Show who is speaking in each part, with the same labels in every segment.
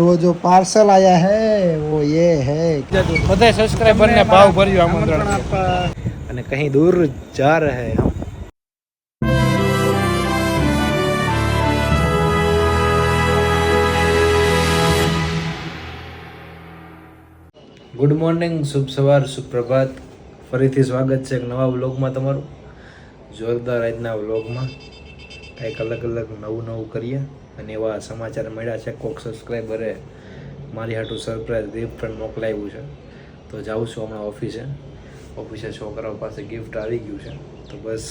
Speaker 1: वो जो पार्सल आया है वो ये है
Speaker 2: બધા સબસ્ક્રાઇબર ને ભાવ ભર્યું આમંત્રણ અને કहीं दूर जा रहे हैं हम ગુડ મોર્નિંગ, શુભ સવાર, સુપ્રભાત. ફરીથી સ્વાગત છે એક નવા વ્લોગમાં તમારું. જોરદાર આજના વ્લોગમાં કંઈક અલગ અલગ નવું કરીએ અને એવા સમાચાર મળ્યા છે. કોક સબસ્ક્રાઈબરે મારી હાટું સરપ્રાઈઝ ગિફ્ટ પણ મોકલાવ્યું છે. તો જાઉં છું હમણાં ઓફિસે છોકરાઓ પાસે ગિફ્ટ આવી ગયું છે. તો બસ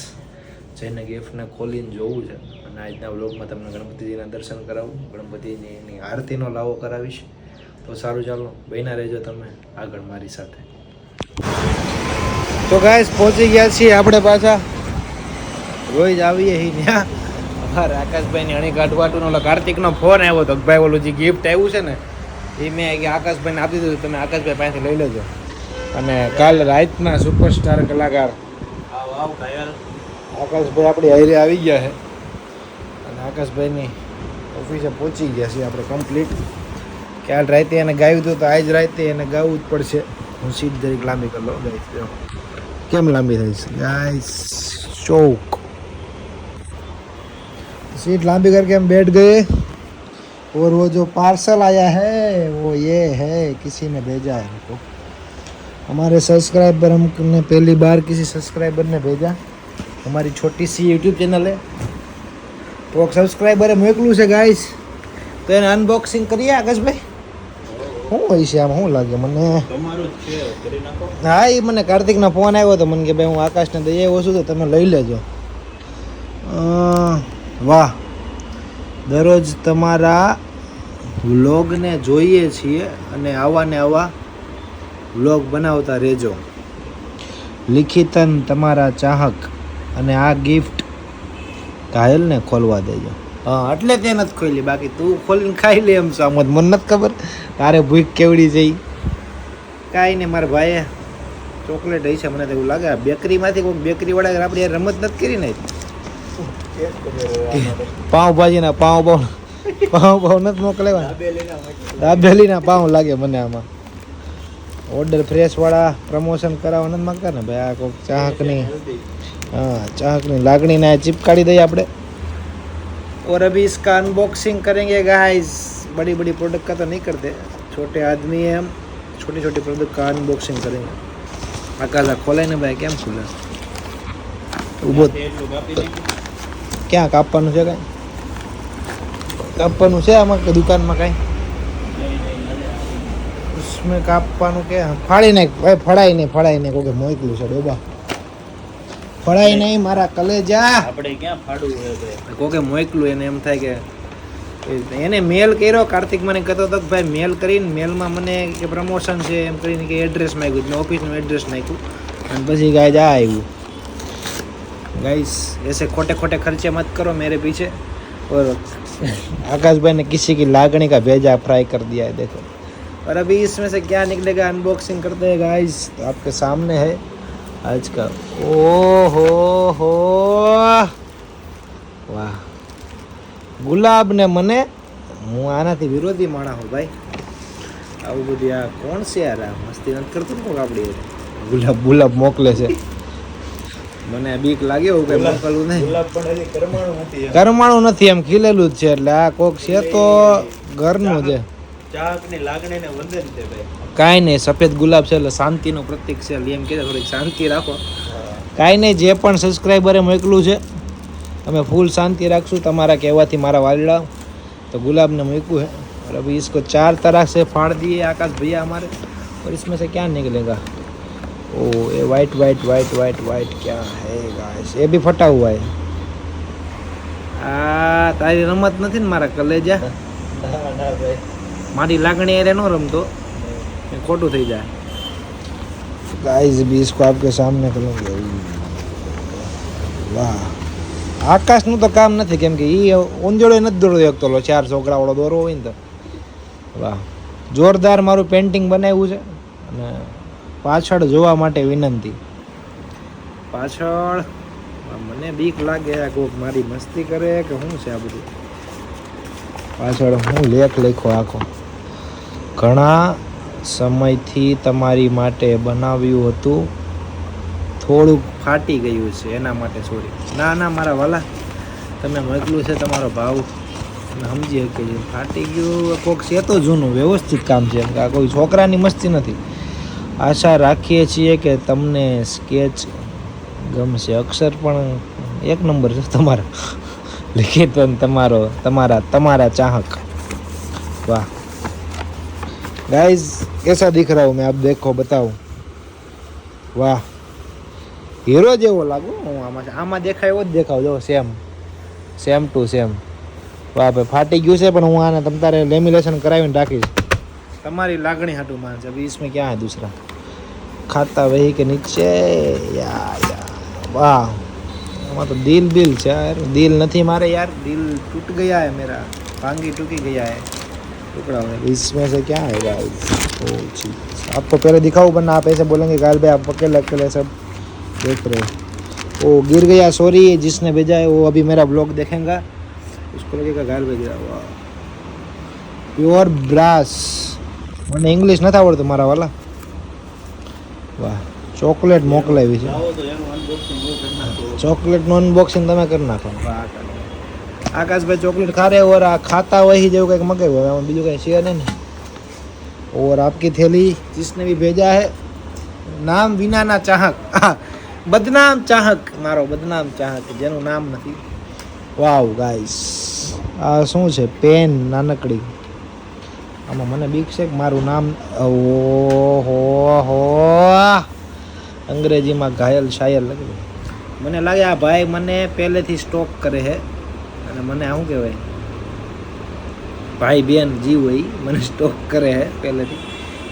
Speaker 2: જઈને ગિફ્ટને ખોલીને જોવું છે અને આજના વ્લોગમાં તમને ગણપતિજીના દર્શન કરાવું, ગણપતિની આરતીનો લાવો કરાવીશ. તો સારું, ચાલો બન્યા રહેજો તમે આગળ મારી સાથે. તો ગાઈસ પહોંચી ગયા છીએ આપણે પાછા. રોજ આવીએ ત્યાં અમારે આકાશભાઈની અણી કાઢવાટું ઓલો કાર્તિકનો ફોન આવ્યો હતો. ભાઈ ઓલું જે ગિફ્ટ આવ્યું છે ને એ મેં આકાશભાઈને આપી દીધું, તમે આકાશભાઈ પાસેથી લઈ લેજો. અને કાલ રાતના સુપરસ્ટાર કલાકાર આકાશભાઈ આપણી હારે આવી ગયા છે અને આકાશભાઈની ઓફિસે પહોંચી ગયા છીએ આપણે કમ્પ્લીટ. કાલ રાતે એને ગાયું હતું તો આજ રાતે એને ગાવું જ પડશે. હું સીટ જરીક લાંબી કરી લો ગાઈસ. કેમ લાંબી થઈ છે ગાઈસ? ચોક सीट लांबी करके हम बैठ गए और वो जो पार्सल आया है वो ये है, किसी ने भेजा है हमको. हमारे सब्सक्राइबर, हमने पहली बार किसी सब्सक्राइबर ने भेजा. हमारी छोटी सी यूट्यूब चैनल है तो सब्सक्राइबर मोकलू છે ગાઈસ. તો એને અનબોક્સિંગ કરીએ આકાશભાઈ. શું હોય છે આમ? શું લાગે મને? હા, એ મને કાર્તિકનો ફોન આવ્યો તો મને કે ભાઈ હું આકાશને દઈ આવ્યો છું તો તમે લઈ લેજો. વાહ, દરરોજ તમારા વ્લોગને જોઈએ છીએ અને આવા ને આવા વ્લોગ બનાવતા રહેજો. લિખિતન તમારા ચાહક. અને આ ગિફ્ટ ઘાયલને ખોલવા દેજો. હા, એટલે તે નથી ખોલી, બાકી તું ખોલીને ખાઈ લે એમ છો. આમ મને નથી ખબર તારે ભૂખ કેવડી જઈ. કાંઈ નહીં, મારા ભાઈએ ચોકલેટ હઈ છે મને તો એવું લાગે. બેકરીમાંથી કોઈ બેકરીવાળા આપણે રમત નથી કરી ને. પાઉંભાજીના પાઉં નથી મોકલેવા. દાબેલીના પાઉં લાગે મને આમાં. ઓર્ડર ફ્રેશવાળા પ્રમોશન કરાવવા નથી માંગતા ને ભાઈ. આ કોઈક ચાહકની, हाँ चाहकनी लागनी ना चिपकाड़ी दे આપણે. और अभी इसका अनबॉक्सिंग करेंगे गाइस. बड़ी बड़ी प्रोडक्ट का तो नहीं करते, छोटे आदमी है हम, छोटी छोटी प्रोडक्ट का अनबॉक्सिंग करेंगे. आकाश खोले ने भाई, કેમ ખુલે? ઉભો ક્યાં કાપવાનું છે? કાંઈ કાપવાનું છે આમાં કે દુકાનમાં? કાંઈ उसमें કાપવાનું કે ફાડી નાખ ભાઈ. ફળાઈ નહીં કોઈ મોકલું છે ડોબા. ફળાઈ નહીં મારા કલેજા. આપણે ક્યાં ફાડવું છે? કોકે મોકલું એને એમ થાય કે એને મેલ કર્યો. કાર્તિક મને કહેતો હતો કે ભાઈ મેલ કરીને મેલમાં મને કે પ્રમોશન છે એમ કરીને કે એડ્રેસ માંગ્યું. મેં ઓફિસનું એડ્રેસ નાખ્યું અને પછી ગાય આ આવ્યું. गाइस ऐसे खोटे खोटे खर्चे मत करो मेरे पीछे. और आकाश भाई ने किसी की लागणी का भेजा फ्राई कर दिया है, देखो. और अभी इसमें से क्या निकलेगा अनबॉक्सिंग करते हैं गाइस. तो आपके सामने है आज का. हो वाह, गुलाब ने मने હું આનાથી વિરોધી માણા હું ભાઈ. આવું બધું આ કોણ છે યાર? આ મસ્તી નથી કરતું ને કોક આપણી ગુલાબ મોકલે છે. મને બીક લાગ્યો કે મોકલવું નહીં. કરમાણું નથી, એમ ખીલેલું જ છે. એટલે આ કોક છે તો ઘરનું છે. ચાહકની લાગણીને વંદન છે ભાઈ. કાંઈ નહીં, સફેદ ગુલાબ છે એટલે શાંતિનું પ્રતીક છે. એમ કે થોડીક શાંતિ રાખો. કાંઈ નહીં, જે પણ સબસ્ક્રાઈબરે મોકલું છે અમે ફૂલ શાંતિ રાખશું તમારા કહેવાથી. મારા વાલીડા तो गुलाब ने मूकू है. और अभी इसको 4 तरह से फाड़ दिए आकाश भैया हमारे. और इसमें से क्या निकलेगा? ओ ये white white white white white क्या है गाइस? ये भी फटा हुआ है. आ तारी रमत नहीं मारा कलेजा. मारी लागणी अरे नो रमतो, खोटू थी जाए. गाइस भी इसको आपके सामने करूँगा. वाह, આકાશનું તો કામ નથી, કેમ કે એ ઊંધેડો નથી દોડતો શકતો. 4 છોકરાવાળો દોરો હોય ને તો. વાહ, જોરદાર મારું પેન્ટિંગ બનાવ્યું છે. અને પાછળ જોવા માટે વિનંતી. પાછળ મને બીક લાગે કોઈક મારી મસ્તી કરે કે શું છે આ બધું. પાછળ હું લેખ લખ્યો આખો. ઘણા સમયથી તમારી માટે બનાવ્યું હતું, થોડુંક ફાટી ગયું છે એના માટે સોરી. ના ના મારા વાલા, તમે મોકલું છે તમારો ભાવ સમજી શકે છે. ફાટી ગયું કોક છે તો જૂનું વ્યવસ્થિત કામ છે, આ કોઈ છોકરાની મસ્તી નથી. આશા રાખીએ છીએ કે તમને સ્કેચ ગમશે. અક્ષર પણ એક નંબર છે તમારા, લિખિત તમારા ચાહક. वाह गाइस, कैसा दिख रहा हूँ मैं, आप देखो बताओ. वाह, हीरो જેવો લાગુ હું આમાં દેખાય એવો જ દેખાવ. જો સેમ ટુ સેમ. વાહ ભાઈ, ફાટી ગયું છે પણ હું આને તમ તારે લેમિનેશન કરાવીને રાખીશ. તમારી લાગણી હાટું માન છે. અભી इसमें क्या है दूसरा, खाता वही के नीचे યા वाह. આમાં તો દિલ છે યાર. દિલ નથી મારે યાર, દિલ टूट गया है मेरा, भांगी टूटी गया है टुकड़ा में. इसमें से क्या है गाइस? ओ जी, आपको पहले दिखाऊं वरना आप ऐसे बोलेंगे गाल भाई आप अकेले सब देख रहे हो. ओ गिर गया, सॉरी. जिसने भेजा है वो अभी मेरा ब्लॉग देखेगा, उसको लगेगा गाल भाई गिरा. वाह, प्योर ब्रास. મને ઇંગ્લિશ નથી આવડતું મારા વાલા. વાહ, ચોકલેટ મોકલાવી છે. ચોકલેટનું અનબોક્સિંગ તમે કરી નાખો. આકાશભાઈ ચોકલેટ खा रहे और खाता वही જેવું કંઈક મગાવ્યું. હવે બીજું કંઈ છે નહીં ને. और आपकी थैली जिसने भी भेजा है, નામ વિનાના ચાહક, બદનામ ચાહક, મારો બદનામ ચાહક જેનું નામ નથી. વાવ ગાઈસ, આ શું છે? પેન નાનકડી. આમાં મને બીક છે કે મારું નામ, ઓહો, અંગ્રેજીમાં ઘાયલ શાયર લખેલું. મને લાગે આ ભાઈ મને પહેલેથી સ્ટોક કરે છે અને મને શું કહેવાય, ભાઈ બેન જીવ હોય મને સ્ટોક કરે છે પહેલેથી.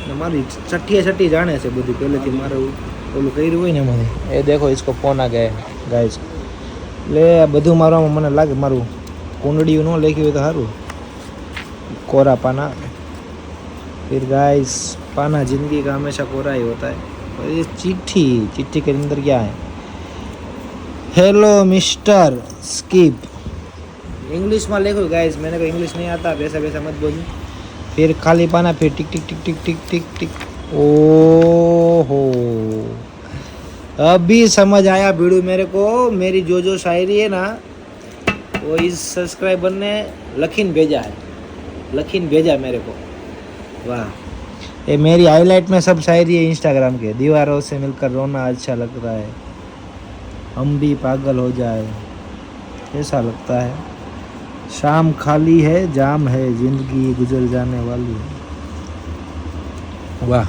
Speaker 2: અને મારી છઠ્ઠી જાણે છે બધું પહેલેથી. મારું ઓલું કર્યું હોય ને મને, એ દેખો इसको ફોન આ ગયા ગાઈસ. એટલે આ બધું મારવામાં મને લાગે મારું કુંડળીયું ન લખ્યું હોય તો સારું. कोरा पाना, फिर गाइस पाना जिंदगी का हमेशा कोरा ही होता है. और ये चिट्ठी के अंदर क्या है? Hello mister skip. इंग्लिश में लिखो गाइस, मैंने कहा इंग्लिश नहीं आता, वैसा वैसा मत बोलो. फिर खाली पाना, फिर टिक टिक टिक टिक टिक टिक टिक. ओहो, अभी समझ आया बीड़ू मेरे को. मेरी जो शायरी है ना, वो इस सब्सक्राइबर ने लखीन भेजा मेरे को. वाह, ये मेरी हाईलाइट में सब शायरी है इंस्टाग्राम के. दीवारों से मिलकर रोना अच्छा लगता है, हम भी पागल हो जाए ऐसा लगता है. शाम खाली है, जाम है, जिंदगी गुजर जाने वाली. વાહ,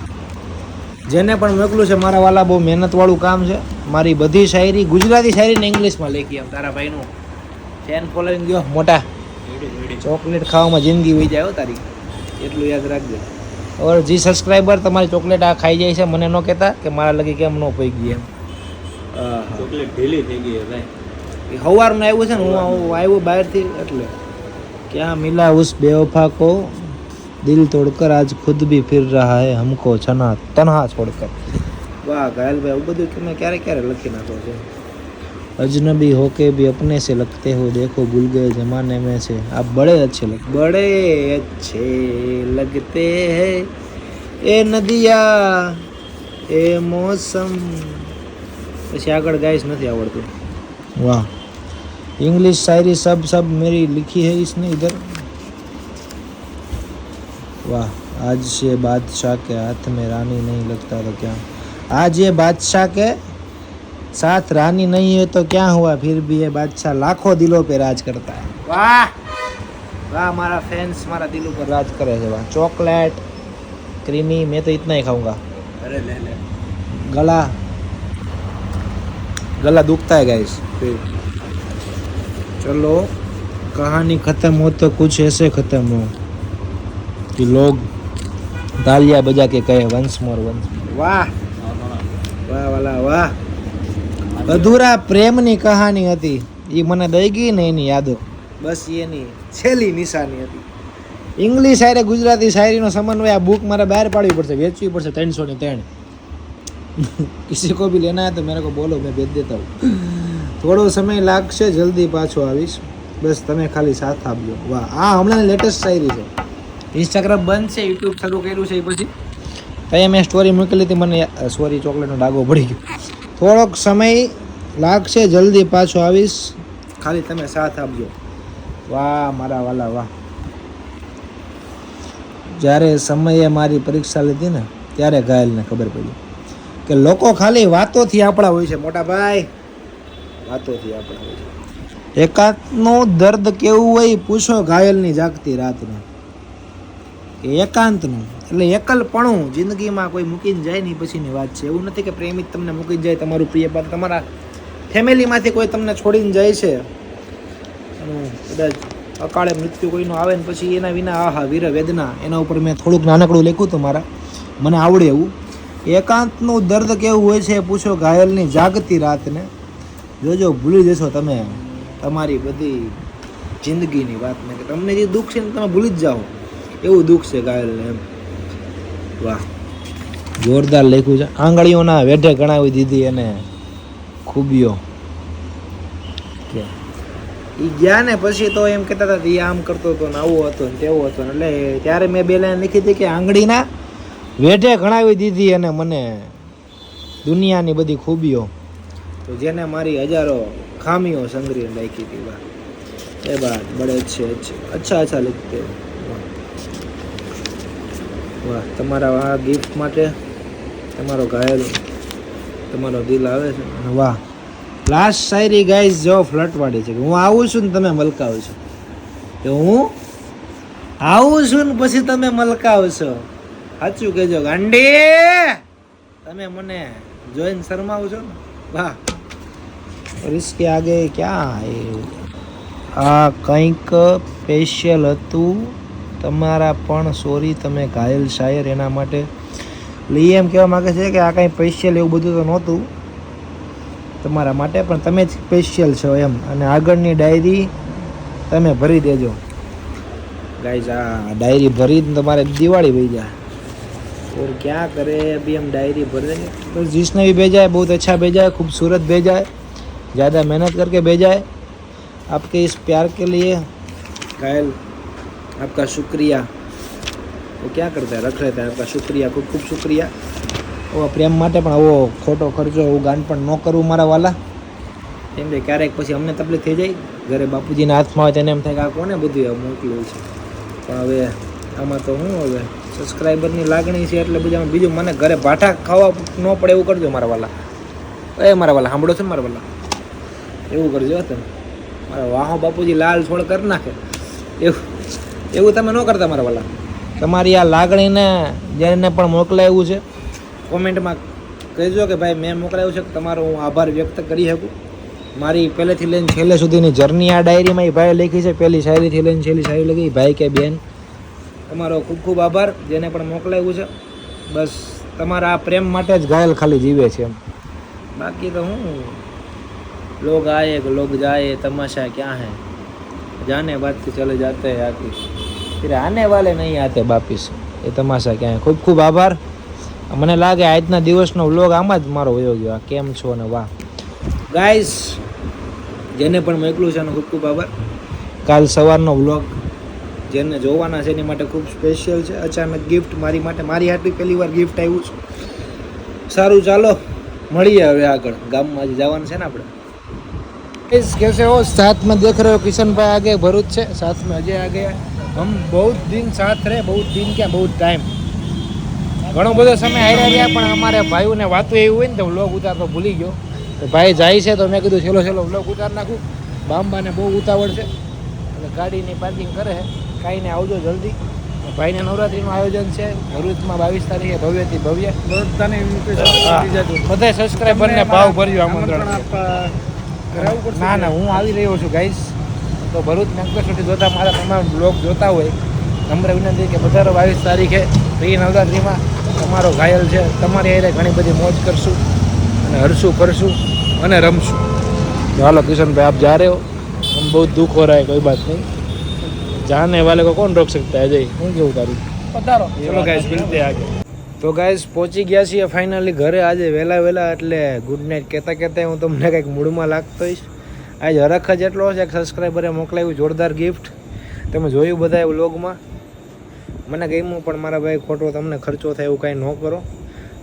Speaker 2: જેને પણ મોકલું છે મારા વાલા, બહુ મહેનતવાળું કામ છે. મારી બધી શાયરી ગુજરાતી શાયરીને ઇંગ્લિશમાં લખી. આમ તારા ભાઈનું ફેન ફોલોઈંગ ગયો મોટા. ચોકલેટ ખાવામાં જિંદગી વહી જાય તારી, એટલું યાદ રાખજો. ઓર જી સબસ્ક્રાઈબર તમારી ચોકલેટ આ ખાઈ જાય છે, મને ન કહેતા કે મારા લગી કેમ ન પઈ ગઈ એમ.
Speaker 3: ચોકલેટ ઢીલી થઈ ગઈ ભાઈ.
Speaker 2: સવારનું આવ્યું છે ને, હું આવ્યું બહારથી એટલે. ક્યાં મિલા ઉસ બેવફા કો, દિલ તોડકર આજ ખુદ ભી ફિર રહા હૈ હમકો તનહા છોડકર. વાહ ઘાયલભાઈ, આવું બધું તમે ક્યારે લખી નાખો છો. अजनबी होके भी अपने से लगते हो, देखो भूल गए जमाने में से आप बड़े अच्छे लगते हैं. ए नदिया ए मौसम. પછી આગળ ગાઈસ નથી આવડતું. वाह, इंग्लिश शायरी सब मेरी लिखी है इसने इधर. वाह, आज ये बादशाह के हाथ में रानी नहीं लगता तो क्या, आज ये बादशाह के साथ रानी नहीं है तो क्या हुआ, फिर भी ये बादशाह लाखों दिलों पे राज करता है. वाह वाह, मारा फैंस मारा दिलों पर राज करे है. वाह, चॉकलेट क्रीमी, मैं तो इतना ही खाऊंगा.
Speaker 3: अरे ले
Speaker 2: गला दुखता है गाइस. फिर चलो, कहानी खत्म हो तो कुछ ऐसे खत्म हो कि लोग तालियां बजा के कहे वंस मोर. वाह वाह वाला वाह. અધૂરા પ્રેમની કહાની હતી, એ મને દઈ ગઈ ને એની યાદો, બસ એની છેલ્લી નિશાની હતી. ઇંગ્લિશ શાયરી ગુજરાતી શાયરીનો સમન્વય. આ બુક મારે બહાર પાડવી પડશે, વેચવી પડશે 300 किसी को भी लेना है तो मेरे को बोलो, मैं भेज देता हूँ. થોડો સમય લાગશે, જલ્દી પાછો આવીશ, બસ તમે ખાલી સાથ આપજો. વાહ, આ હમણાં લેટેસ્ટ શાયરી છે. ઇન્સ્ટાગ્રામ બંધ છે, યુટ્યુબ શરૂ કર્યું છે એ પછી ત્યાં મેં સ્ટોરી મૂકેલી હતી, મને સોરી ચોકલેટનો ડાઘો પડી ગયો. થોડોક સમય લાગશે, જલ્દી પાછો આવીશ, ખાલી તમે સાથ આપજો. વાહ મારા વાલા વાહ. જ્યારે સમયે મારી પરીક્ષા લીધી ને ત્યારે ઘાયલને ખબર પડી કે લોકો ખાલી વાતોથી આપણા હોય છે. મોટા ભાઈ, વાતોથી આપણા હોય છે. એકાંતનું દર્દ કેવું હોય પૂછો ઘાયલની જાગતી રાતનું. કે એકાંતનું એટલે એકલપણું જિંદગીમાં કોઈ મૂકીને જાય ને પછીની વાત છે. એવું નથી કે પ્રેમિક તમને મૂકીને જાય, તમારું પ્રિય પાત્ર, તમારા ફેમિલીમાંથી કોઈ તમને છોડીને જાય છે, કદાચ અકાળે મૃત્યુ કોઈનું આવે ને પછી એના વિના આહા વીર વેદના, એના ઉપર મેં થોડુંક નાનકડું લખ્યું હતું મારા, મને આવડે એવું. એકાંતનું દર્દ કેવું હોય છે પૂછો ઘાયલની જાગતી રાતને. જોજો ભૂલી જશો તમે તમારી બધી જિંદગીની વાતને, કે તમને જે દુઃખ છે ને તમે ભૂલી જ જાઓ, એવું દુઃખ છે ઘાયલને એમ. વાહ, જોરદાર લખ્યું છે. આંગળીઓના વેઢે ગણાવી દીધી એને ખૂબીઓ. કે એ ગયા ને પછી તો એમ કહેતા હતા એ આમ કરતો હતો ને આવો હતો ને તેવો હતો ને, એટલે ત્યારે મેં બે લાઈન લખી હતી કે આંગળીના વેઢે ગણાવી દીધી અને મને દુનિયાની બધી ખૂબીઓ, તો જેને મારી હજારો ખામીઓ સંગ્રહીને રાખી હતી. વાહ એ બાત બડે અચ્છે અચ્છે અચ્છા અચ્છા લખતે. વાહ, તમારા આ ગિફ્ટ માટે તમારો ઘાયલ, તમારો દિલ આવે છે. વાહ, લાસ્ટ શાયરી ગાઈઝ જો ફ્લટવાળી છે કે હું આવું છું ને તમે મલકાવશો, કે હું આવું છું ને પછી તમે મલકાવશો. સાચું કહેજો ગાંડી, તમે મને જોઈને શરમાવશો ને. વાહ, और इसके आगे क्या है? આ કંઈક સ્પેશિયલ હતું તમારા પણ, સોરી તમે ઘાયલ શાયર એના માટે. એટલે એમ કહેવા માગે છે કે આ કંઈ સ્પેશિયલ એવું બધું તો નહોતું તમારા માટે, પણ તમે જ સ્પેશિયલ છો એમ. અને આગળની ડાયરી તમે ભરી દેજો ગાઈઝ. આ ડાયરી ભરી તમારે દિવાળી ભરી જાય. और क्या करें अभी हम डायरी भर देंगे, तो जिसने भी भेजा है बहुत अच्छा भेजा है, खूबसूरत भेजा है, ज़्यादा मेहनत करके भेजा है. आपके इस प्यार के लिए घायल आपका शुक्रिया. वो क्या करता है, रख लेता है. आपका शुक्रिया, ખૂબ ખૂબ શુક્રિયા. ઓ પ્રેમ માટે પણ આવો ખોટો ખર્ચો એવું ગાન પણ ન કરવું મારા વાલા. કેમ કે ક્યારેક પછી અમને તકલીફ થઈ જાય, ઘરે બાપુજીના હાથમાં હોય તેને એમ થાય કે આ કોને બધું મોકલ્યું છે. પણ હવે આમાં તો હું હવે સબસ્ક્રાઈબરની લાગણી છે એટલે બીજું મને ઘરે ભાઠા ખાવા ન પડે એવું કરજો મારા વાલા. એ મારા વાલા સાંભળો છો ને મારા વાલા, એવું કરજો તમે. મારા વાહો બાપુજી લાલ છોડ કરી નાખે એવું તમે ન કરતા મારા વાલા. તમારી આ લાગણીને જેને પણ મોકલાવ્યું છે કોમેન્ટમાં કહેજો કે ભાઈ મેં મોકલાવ્યું છે, તમારો હું આભાર વ્યક્ત કરી શકું. મારી પહેલેથી લઈને છેલ્લે સુધીની જર્ની આ ડાયરીમાં એ ભાઈએ લખી છે, પહેલી શાયરીથી લઈને છેલ્લી શાયરી લખી. ભાઈ કે બેન, તમારો ખૂબ ખૂબ આભાર જેને પણ મોકલાવ્યું છે. બસ તમારા આ પ્રેમ માટે જ ઘાયલ ખાલી જીવે છે એમ. બાકી તો હું लोग आए लोग जाए तमाशा क्या है, जाने बाद के चले जाते हैं आके, फिर आने वाले नहीं आते वापिस, એ તમાશા ક્યાં હે. ખૂબ ખૂબ આભાર. મને લાગે આજના દિવસનો વ્લોગ આમાં જ મારો વયો ગયો. કેમ છો ને વાહ ગાઈઝ, જેને પણ મોકલું છે એનો ખૂબ ખૂબ આભાર. કાલ સવારનો વ્લોગ જેને જોવાના છે એની માટે ખૂબ સ્પેશિયલ છે. અચાનક ગિફ્ટ મારી માટે, મારી હાટલી પહેલી વાર ગિફ્ટ આવ્યું છે. સારું ચાલો મળીએ હવે આગળ, ગામમાં આજે જવાનું છે ને આપણે. कैसे हो? साथ में देख रहे हो किशन भाई आगे भरूच से, साथ में अजय आ गया. हम बहुत दिन साथ रहे, बहुत दिन क्या बहुत टाइम, ઘણો બધો સમય હાર્યા રહ્યા. પણ અમારે ભાઈઓને વાતો એવી હોય ને તો વ્લોગ ઉતારતો ભૂલી ગયો. તો ભાઈ જાય છે તો મેં કીધું છેલ્લો છેલ્લો વ્લોગ ઉતાર નાખું. બાંબાને બહુ ઉતાવળ છે એટલે ગાડીની પાર્કિંગ કરે છે. કાંઈ ને આવજો જલ્દી. ભાઈને નવરાત્રીનું આયોજન છે ભરૂચમાં 22 તારીખે ભવ્યથી ભવ્ય. બધા સબસ્ક્રાઈબરને ભાવ ભર્યો આમંત્રણ. ના ના, હું આવી રહ્યો છું ગાઈસ. તો ભરૂચ મેંકલેશ્વરથી જોતા મારા તમામ બ્લોગ જોતા હોય, નમ્ર વિનંતી કે પધારો 22 તારીખે પ્રી નવરાત્રિમાં. તમારો ઘાયલ છે, તમારી હારે ઘણી બધી મોજ કરશું અને હરશું ફરશું અને રમશું. તો હાલો કિશન ભાઈ, આપ જા રહે હો, હમ બહુ દુઃખ હો રહા હે, કોઈ બાત નહીં, જાने वाले को कौन रोक सकता है. अजय હું કેવું તારું? પધારો. ચલો ગાઈસ, મિલતે આગે. તો ગાઈસ પહોંચી ગયા છીએ ફાઇનલી ઘરે આજે વહેલા, એટલે ગુડ નાઇટ કહેતા હું તમને કંઈક મૂડમાં લાગતો હોઈશ. આજે હરખ જ એટલો છે, એક સબસ્ક્રાઈબરે મોકલાવ્યું જોરદાર ગિફ્ટ, તમે જોયું બધા વ્લોગમાં. મને ગમ્યું, પણ મારા ભાઈ ખોટો તમને ખર્ચો થાય એવું કાંઈ ન કરો.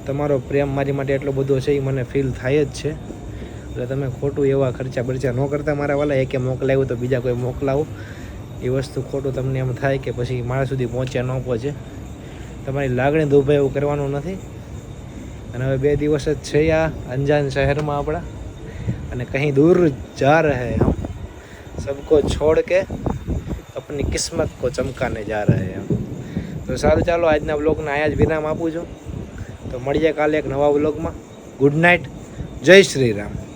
Speaker 2: તમારો પ્રેમ મારી માટે એટલો બધો છે એ મને ફીલ થાય જ છે. એટલે તમે ખોટું એવા ખર્ચા બરચા ન કરતા મારા વાલા. એકે મોકલાવ્યું તો બીજા કોઈ મોકલાવો, એ વસ્તુ ખોટું તમને એમ થાય કે પછી મારા સુધી પહોંચ્યા ન પહોંચે. તમારી લાગણી દુભાઈ એવું કરવાનું નથી. અને હવે 2 દિવસ જ છે આ અંજાન શહેરમાં આપણા, અને કहीं દૂર જા રહે હમ, સબકો છોડ કે अपनी किस्मत को चमकाने जा रहे हैं. તો સારું, ચાલો આજના વ્લોગને અહીંયા જ વિરામ આપું છું. તો મળીએ કાલે એક નવા વ્લોગમાં. ગુડ નાઇટ, જય શ્રી રામ.